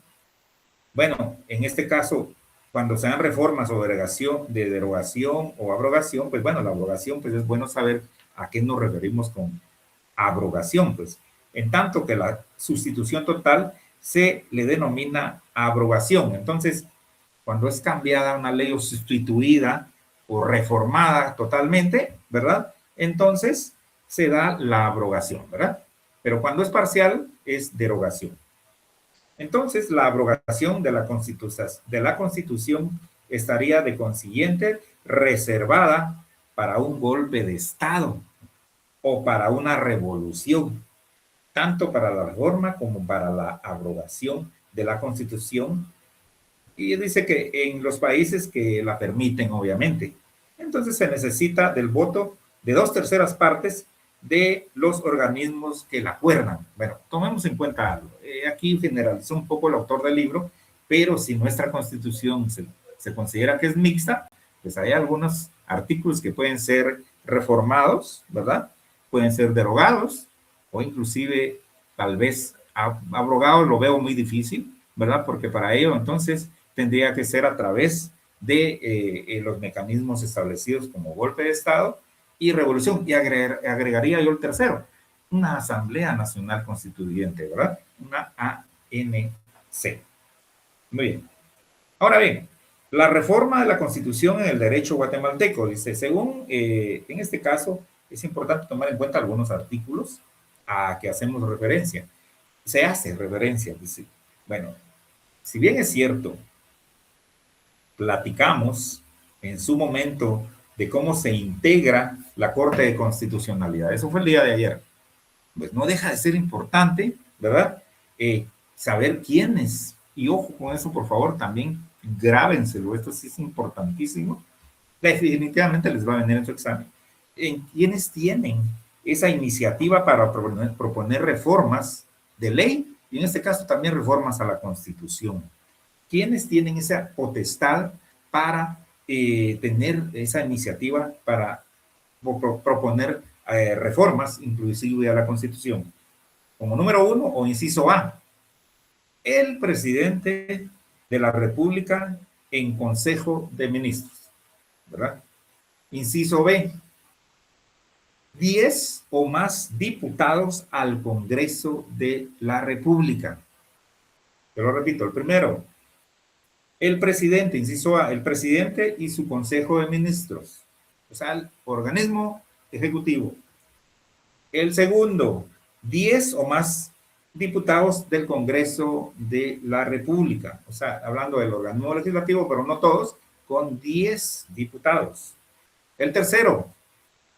Speaker 1: Bueno, en este caso, cuando sean reformas o de derogación o abrogación, pues bueno, la abrogación, pues es bueno saber a qué nos referimos con abrogación, pues. En tanto que la sustitución total se le denomina abrogación. Entonces, cuando es cambiada una ley o sustituida o reformada totalmente, ¿verdad? Entonces se da la abrogación, ¿verdad? Pero cuando es parcial, es derogación. Entonces, la abrogación de la Constitución estaría de consiguiente reservada para un golpe de Estado o para una revolución, tanto para la reforma como para la abrogación de la Constitución. Y dice que en los países que la permiten, obviamente. Entonces se necesita del voto de 2/3 partes de los organismos que la acuerdan. Bueno, tomemos en cuenta algo. Aquí generalizó un poco el autor del libro, pero si nuestra Constitución se considera que es mixta, pues hay algunos artículos que pueden ser reformados, ¿verdad? Pueden ser derogados o inclusive tal vez abrogados, lo veo muy difícil, ¿verdad? Porque para ello entonces tendría que ser a través de los mecanismos establecidos como golpe de Estado y revolución. Y agregaría yo el tercero, una Asamblea Nacional Constituyente, ¿verdad? Una ANC. Muy bien. Ahora bien, la reforma de la Constitución en el derecho guatemalteco, dice, según, en este caso, es importante tomar en cuenta algunos artículos a que hacemos referencia. Se hace referencia, dice, bueno, si bien es cierto, platicamos en su momento de cómo se integra la Corte de Constitucionalidad. Eso fue el día de ayer. Pues no deja de ser importante, ¿verdad? Saber quiénes. Y ojo con eso, por favor, también grábenselo. Esto sí es importantísimo. Definitivamente les va a venir en su examen. En quiénes tienen esa iniciativa para proponer reformas de ley y en este caso también reformas a la Constitución. ¿Quiénes tienen esa potestad para tener esa iniciativa para proponer reformas, inclusive a la Constitución? Como número 1 o inciso A, el presidente de la República en Consejo de Ministros, ¿verdad? Inciso B, 10 o más diputados al Congreso de la República. Te lo repito, el primero, el presidente, inciso A, el presidente y su Consejo de Ministros, o sea, el organismo ejecutivo. El segundo, 10 o más diputados del Congreso de la República, o sea, hablando del organismo legislativo, pero no todos, con 10 diputados. El tercero,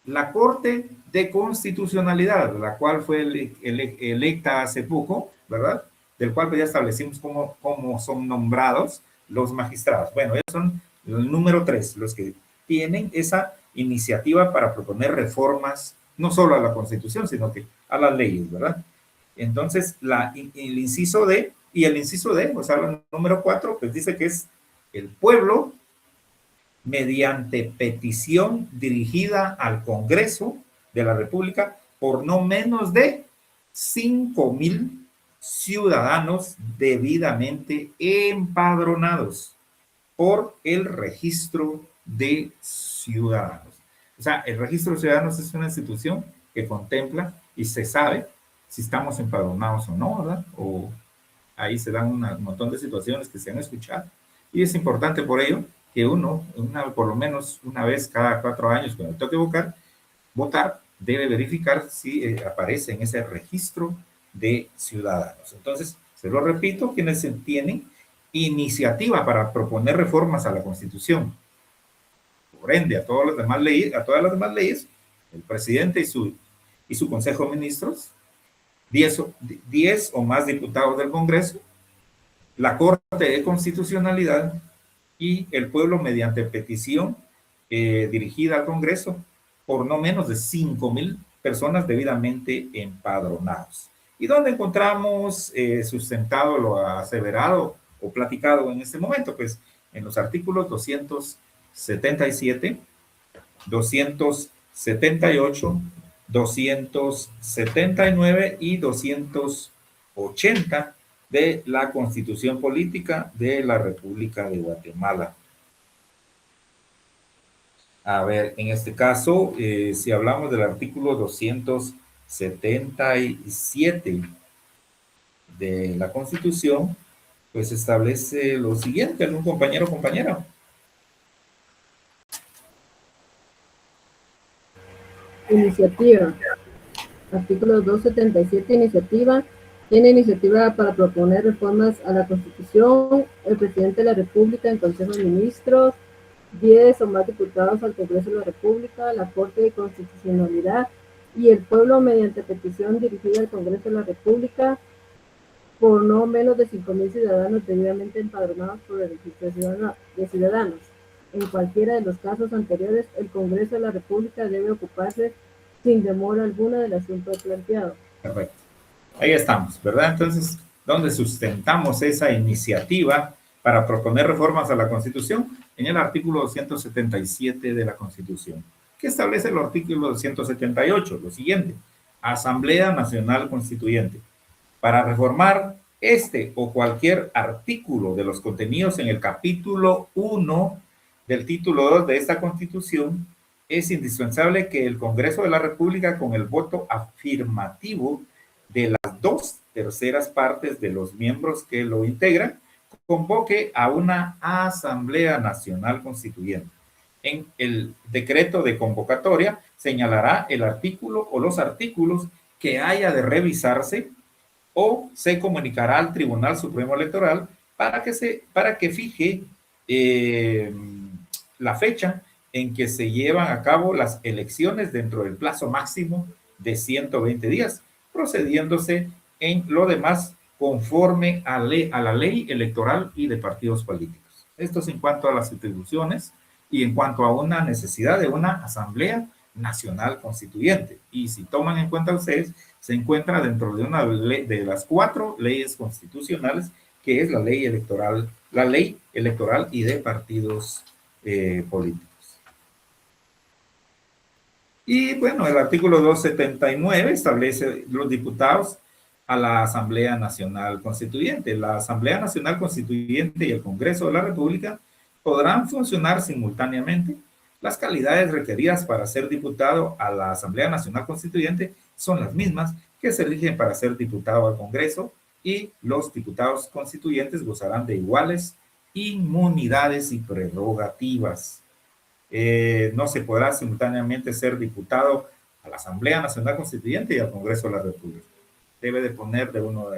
Speaker 1: la Corte de Constitucionalidad, la cual fue electa hace poco, ¿verdad? Del cual ya establecimos cómo son nombrados los magistrados. Bueno, ellos son el número 3, los que tienen esa iniciativa para proponer reformas, no solo a la Constitución, sino que a las leyes, ¿verdad? Entonces, el inciso D y el inciso D, o sea, el número 4, pues dice que es el pueblo mediante petición dirigida al Congreso de la República por no menos de 5,000 ciudadanos debidamente empadronados por el registro de ciudadanos. O sea, el registro de ciudadanos es una institución que contempla y se sabe si estamos empadronados o no, ¿verdad? O ahí se dan un montón de situaciones que se han escuchado. Y es importante por ello que uno, por lo menos una vez cada 4 años, cuando toque votar, debe verificar si aparece en ese registro de ciudadanos. Entonces, se lo repito, quienes tienen iniciativa para proponer reformas a la Constitución, por ende, a todas las demás leyes, el presidente y su Consejo de Ministros, 10 o más diputados del Congreso, la Corte de Constitucionalidad y el pueblo mediante petición dirigida al Congreso por no menos de 5,000 personas debidamente empadronados. ¿Y dónde encontramos sustentado lo aseverado o platicado en este momento, pues en los artículos 277, 278, 279 y 280 de la Constitución Política de la República de Guatemala. A ver, en este caso, si hablamos del artículo 277 de la Constitución, pues establece lo siguiente, algún compañero o compañera.
Speaker 3: Iniciativa. Artículo 277, iniciativa. Tiene iniciativa para proponer reformas a la Constitución el presidente de la República en Consejo de Ministros, 10 o más diputados al Congreso de la República, la Corte de Constitucionalidad y el pueblo mediante petición dirigida al Congreso de la República por no menos de 5.000 ciudadanos debidamente empadronados por el registro de ciudadanos. En cualquiera de los casos anteriores, el Congreso de la República debe ocuparse sin demora alguna del asunto planteado.
Speaker 1: Perfecto. Ahí estamos, ¿verdad? Entonces, ¿dónde sustentamos esa iniciativa para proponer reformas a la Constitución? En el artículo 277 de la Constitución. ¿Qué establece el artículo 278? Lo siguiente: Asamblea Nacional Constituyente. Para reformar este o cualquier artículo de los contenidos en el capítulo 1 del título 2 de esta Constitución, es indispensable que el Congreso de la República, con el voto afirmativo de las 2/3 partes de los miembros que lo integran, convoque a una Asamblea Nacional Constituyente. En el decreto de convocatoria señalará el artículo o los artículos que haya de revisarse o se comunicará al Tribunal Supremo Electoral para que fije la fecha en que se llevan a cabo las elecciones dentro del plazo máximo de 120 días, procediéndose en lo demás conforme a la ley electoral y de partidos políticos. Esto es en cuanto a las atribuciones y en cuanto a una necesidad de una Asamblea Nacional Constituyente. Y si toman en cuenta ustedes, se encuentra dentro de una de las 4 leyes constitucionales, que es la ley electoral y de partidos políticos. Y bueno, el artículo 279 establece los diputados a la Asamblea Nacional Constituyente. La Asamblea Nacional Constituyente y el Congreso de la República podrán funcionar simultáneamente. Las calidades requeridas para ser diputado a la Asamblea Nacional Constituyente son las mismas que se eligen para ser diputado al Congreso, y los diputados constituyentes gozarán de iguales inmunidades y prerrogativas. No se podrá simultáneamente ser diputado a la Asamblea Nacional Constituyente y al Congreso de la República. Debe de poner de uno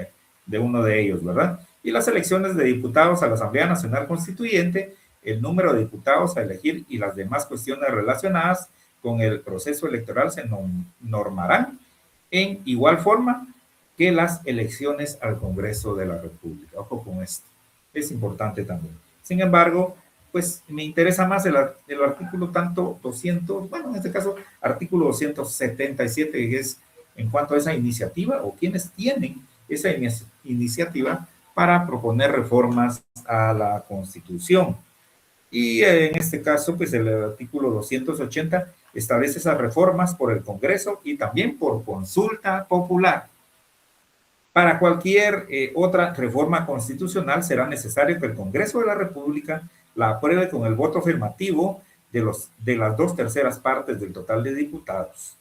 Speaker 1: de ellos, ¿verdad? Y las elecciones de diputados a la Asamblea Nacional Constituyente, el número de diputados a elegir y las demás cuestiones relacionadas con el proceso electoral se normarán en igual forma que las elecciones al Congreso de la República. Ojo con esto, es importante también. Sin embargo, pues me interesa más el artículo tanto 200, bueno, en este caso, artículo 277, que es en cuanto a esa iniciativa o quienes tienen esa iniciativa para proponer reformas a la Constitución. Y en este caso, pues el artículo 280 establece esas reformas por el Congreso y también por consulta popular. Para cualquier otra reforma constitucional será necesario que el Congreso de la República la apruebe con el voto afirmativo de las 2/3 partes del total de diputados.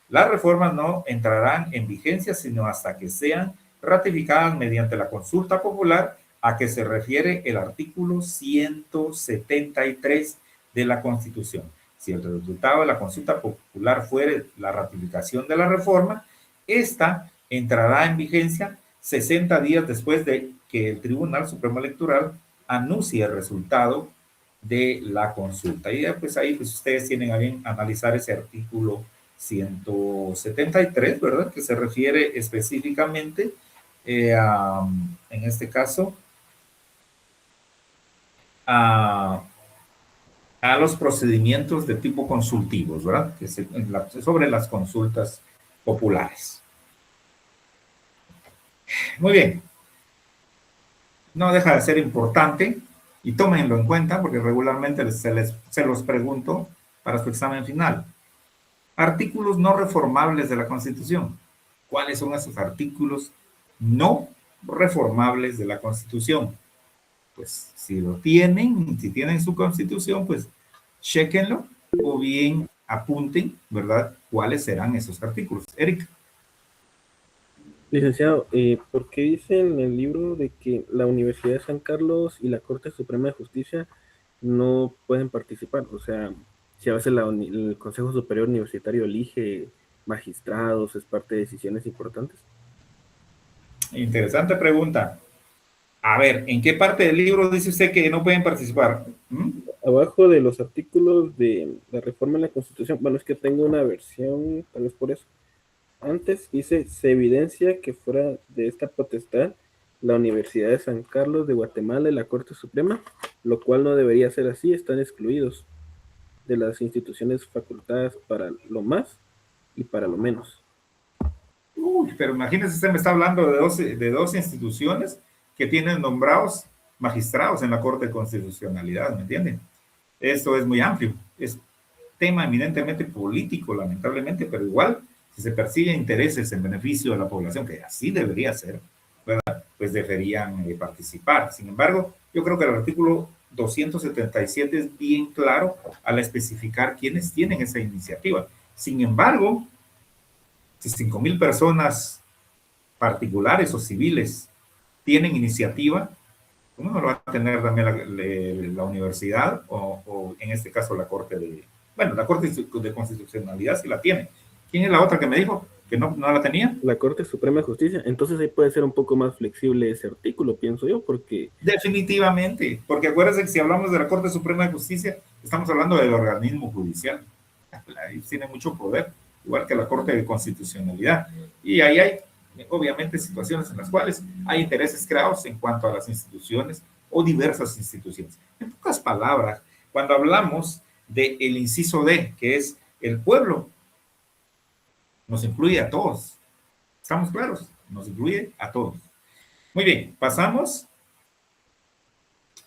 Speaker 1: Las reformas no entrarán en vigencia sino hasta que sean ratificadas mediante la consulta popular a que se refiere el artículo 173 de la Constitución. Si el resultado de la consulta popular fuere la ratificación de la reforma, esta entrará en vigencia 60 días después de que el Tribunal Supremo Electoral anuncie el resultado de la consulta. Y pues ahí pues ustedes tienen a bien analizar ese artículo 173, ¿verdad? Que se refiere específicamente en este caso a los procedimientos de tipo consultivos, ¿verdad? Sobre las consultas populares. Muy bien. no deja de ser importante y tómenlo en cuenta porque regularmente se los pregunto para su examen final. Artículos no reformables de la Constitución. ¿Cuáles son esos artículos no reformables de la Constitución? Pues si lo tienen, si tienen su Constitución, pues chéquenlo o bien apunten, ¿verdad? ¿Cuáles serán esos artículos? Eric.
Speaker 4: Licenciado, ¿por qué dice en el libro de que la Universidad de San Carlos y la Corte Suprema de Justicia no pueden participar? O sea, si a veces el Consejo Superior Universitario elige magistrados, es parte de decisiones importantes.
Speaker 1: Interesante pregunta. A ver, ¿en qué parte del libro dice usted que no pueden participar?
Speaker 4: Abajo de los artículos de la reforma en la Constitución, bueno, es que tengo una versión, tal vez por eso. Antes dice, se evidencia que fuera de esta potestad la Universidad de San Carlos de Guatemala y la Corte Suprema, lo cual no debería ser así, están excluidos de las instituciones facultadas para lo más y para lo menos.
Speaker 1: Uy, pero imagínese, usted me está hablando de dos instituciones que tienen nombrados magistrados en la Corte de Constitucionalidad, ¿me entienden? Esto es muy amplio, es tema eminentemente político, lamentablemente, pero igual, si se persiguen intereses en beneficio de la población, que así debería ser, ¿verdad? Pues deberían participar. Sin embargo, yo creo que el artículo 277 es bien claro al especificar quiénes tienen esa iniciativa. Sin embargo, si 5,000 personas particulares o civiles tienen iniciativa, ¿cómo no lo va a tener también la universidad o en este caso la Corte la Corte de Constitucionalidad sí la tiene? ¿Quién es la otra que me dijo que no la tenía?
Speaker 4: La Corte Suprema de Justicia. Entonces ahí puede ser un poco más flexible ese artículo, pienso yo, porque...
Speaker 1: Definitivamente, porque acuérdense que si hablamos de la Corte Suprema de Justicia, estamos hablando del organismo judicial. Ahí tiene mucho poder, igual que la Corte de Constitucionalidad. Y ahí hay, obviamente, situaciones en las cuales hay intereses creados en cuanto a las instituciones o diversas instituciones. En pocas palabras, cuando hablamos del inciso D, que es el pueblo, nos incluye a todos. ¿Estamos claros? Nos incluye a todos. Muy bien, pasamos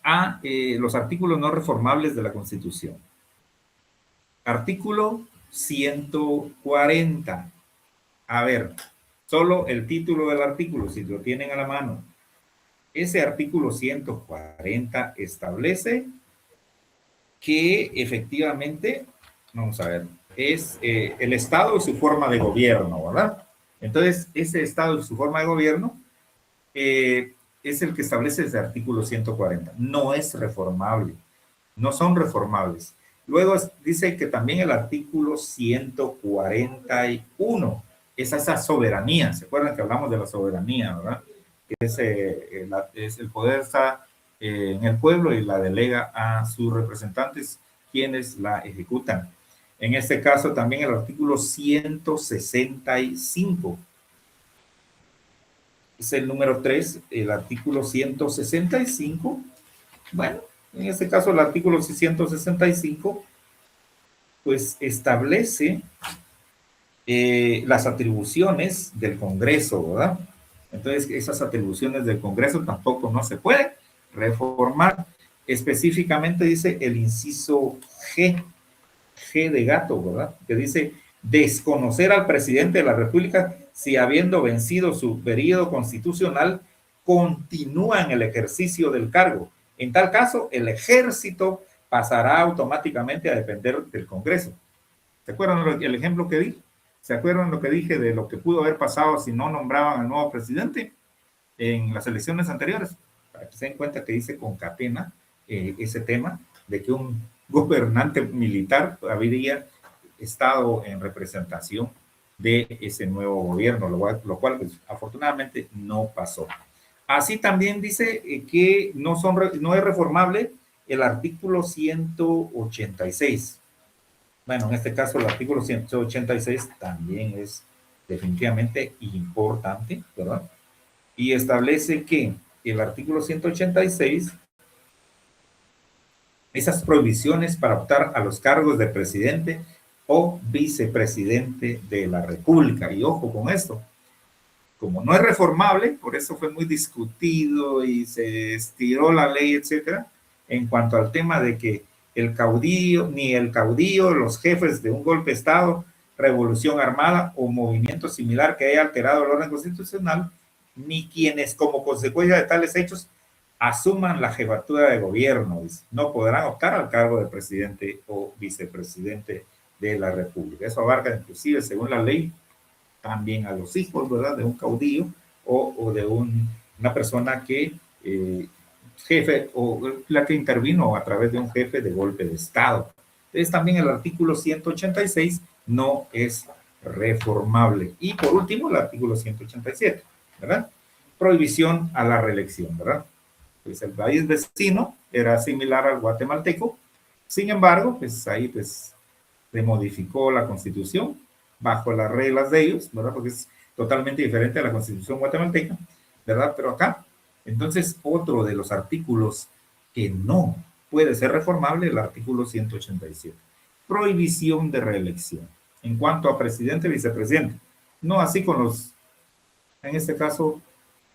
Speaker 1: a los artículos no reformables de la Constitución. Artículo 140. A ver, solo el título del artículo, si lo tienen a la mano. Ese artículo 140 establece que efectivamente, vamos a ver, es el Estado y su forma de gobierno, ¿verdad? Entonces, ese Estado y su forma de gobierno es el que establece ese artículo 140. No es reformable, no son reformables. Luego dice que también el artículo 141 es esa soberanía. ¿Se acuerdan que hablamos de la soberanía, verdad? Es el poder está en el pueblo y la delega a sus representantes, quienes la ejecutan. En este caso también el artículo 165. Es el número 3, el artículo 165. Bueno, en este caso el artículo 165 pues establece las atribuciones del Congreso, ¿verdad? Entonces esas atribuciones del Congreso tampoco no se pueden reformar. Específicamente dice el inciso G de gato, ¿verdad? Que dice desconocer al presidente de la República si habiendo vencido su periodo constitucional continúa en el ejercicio del cargo. En tal caso, el ejército pasará automáticamente a depender del Congreso. ¿Se acuerdan el ejemplo que di? ¿Se acuerdan lo que dije de lo que pudo haber pasado si no nombraban al nuevo presidente en las elecciones anteriores? Para que se den cuenta que dice concatena ese tema de que un gobernante militar habría estado en representación de ese nuevo gobierno, lo cual pues, afortunadamente no pasó. Así también dice que no es reformable el artículo 186. Bueno, en este caso el artículo 186 también es definitivamente importante, ¿verdad? Y establece que el artículo 186, esas prohibiciones para optar a los cargos de presidente o vicepresidente de la República. Y ojo con esto, como no es reformable, por eso fue muy discutido y se estiró la ley, etcétera, en cuanto al tema de que el caudillo, ni el caudillo, los jefes de un golpe de Estado, revolución armada o movimiento similar que haya alterado el orden constitucional, ni quienes como consecuencia de tales hechos asuman la jefatura de gobierno, no podrán optar al cargo de presidente o vicepresidente de la República. Eso abarca inclusive, según la ley, también a los hijos, ¿verdad?, de un caudillo o de una persona que jefe o la que intervino a través de un jefe de golpe de Estado. Entonces también el artículo 186 no es reformable. Y por último, el artículo 187, ¿verdad? Prohibición a la reelección, ¿verdad? Pues el país vecino era similar al guatemalteco, sin embargo, pues ahí pues se modificó la constitución bajo las reglas de ellos, ¿verdad? Porque es totalmente diferente a la constitución guatemalteca, ¿verdad? Pero acá, entonces, otro de los artículos que no puede ser reformable, el artículo 187. Prohibición de reelección. En cuanto a presidente y vicepresidente. No así con los, en este caso,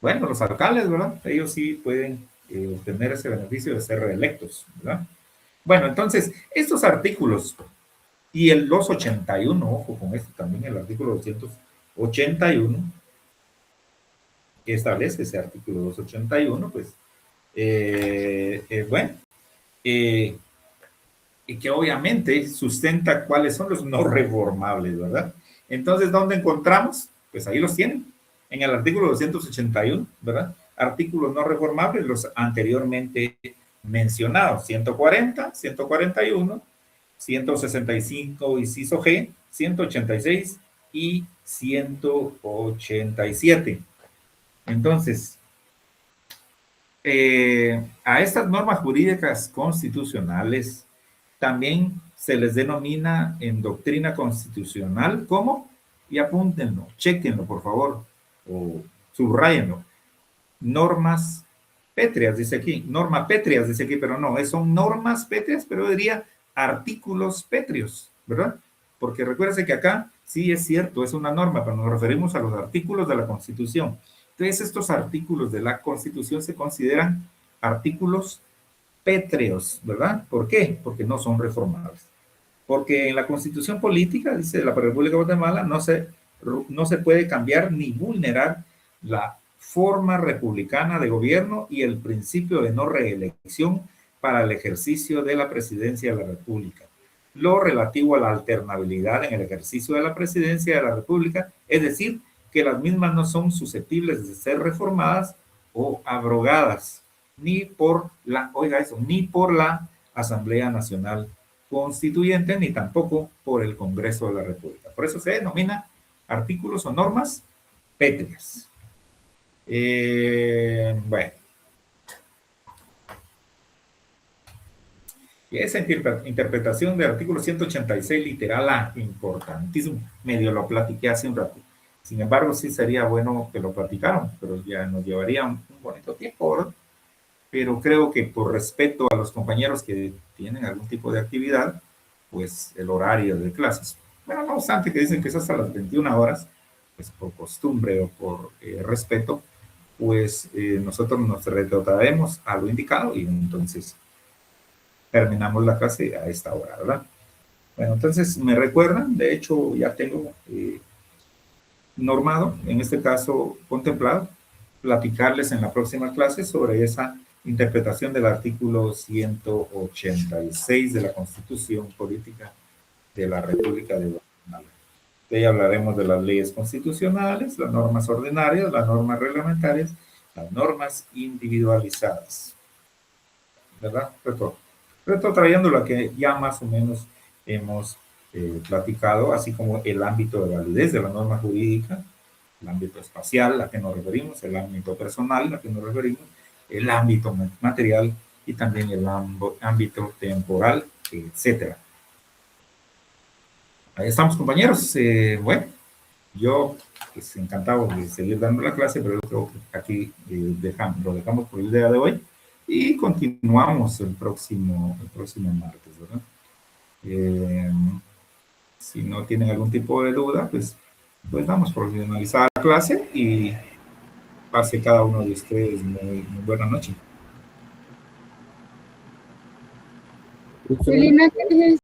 Speaker 1: bueno, los alcaldes, ¿verdad? Ellos sí pueden obtener ese beneficio de ser reelectos, ¿verdad? Bueno, entonces, estos artículos y el 281, ojo con esto también, el artículo 281, que establece ese artículo 281, pues, bueno, y que obviamente sustenta cuáles son los no reformables, ¿verdad? Entonces, ¿dónde encontramos? Pues ahí los tienen, en el artículo 281, ¿verdad? Artículos no reformables, los anteriormente mencionados, 140, 141, 165, inciso G, 186 y 187. Entonces, a estas normas jurídicas constitucionales también se les denomina en doctrina constitucional como, y apúntenlo, chequenlo por favor, o subrayenlo, normas pétreas, dice aquí, norma pétreas, dice aquí, pero no, son normas pétreas, pero diría artículos pétreos, ¿verdad? Porque recuérdense que acá sí es cierto, es una norma, pero nos referimos a los artículos de la Constitución. Entonces, estos artículos de la Constitución se consideran artículos pétreos, ¿verdad? ¿Por qué? Porque no son reformables. Porque en la Constitución política, dice la República de Guatemala, no se puede cambiar ni vulnerar la forma republicana de gobierno y el principio de no reelección para el ejercicio de la presidencia de la República. Lo relativo a la alternabilidad en el ejercicio de la presidencia de la República, es decir, que las mismas no son susceptibles de ser reformadas o abrogadas, ni por la, oiga eso, ni por la Asamblea Nacional Constituyente, ni tampoco por el Congreso de la República. Por eso se denomina artículos o normas pétreas. Bueno. Y esa interpretación del artículo 186 literal A, importantísimo, medio lo platiqué hace un rato. Sin embargo, sí sería bueno que lo platicaran, pero ya nos llevaría un bonito tiempo, ¿verdad? Pero creo que por respeto a los compañeros que tienen algún tipo de actividad, pues el horario de clases. Bueno, no obstante que dicen que es hasta las 21 horas, pues por costumbre o por respeto, pues nosotros nos retrotraemos a lo indicado y entonces terminamos la clase a esta hora, ¿verdad? Bueno, entonces me recuerdan, de hecho ya tengo normado, en este caso contemplado, platicarles en la próxima clase sobre esa interpretación del artículo 186 de la Constitución Política de la República de Guatemala. De ahí hablaremos de las leyes constitucionales, las normas ordinarias, las normas reglamentarias, las normas individualizadas. ¿Verdad? Retrotrayendo lo que ya más o menos hemos platicado, así como el ámbito de validez de la norma jurídica, el ámbito espacial a que nos referimos, el ámbito personal a que nos referimos, el ámbito material y también el ámbito temporal, etcétera. Ahí estamos, compañeros. Bueno, yo pues encantado de seguir dando la clase, pero yo creo que aquí lo dejamos por el día de hoy y continuamos el próximo martes, ¿verdad? Si no tienen algún tipo de duda, pues Pues damos por finalizada la clase y pase cada uno de ustedes muy buena noche.
Speaker 3: Celina, ¿qué dices?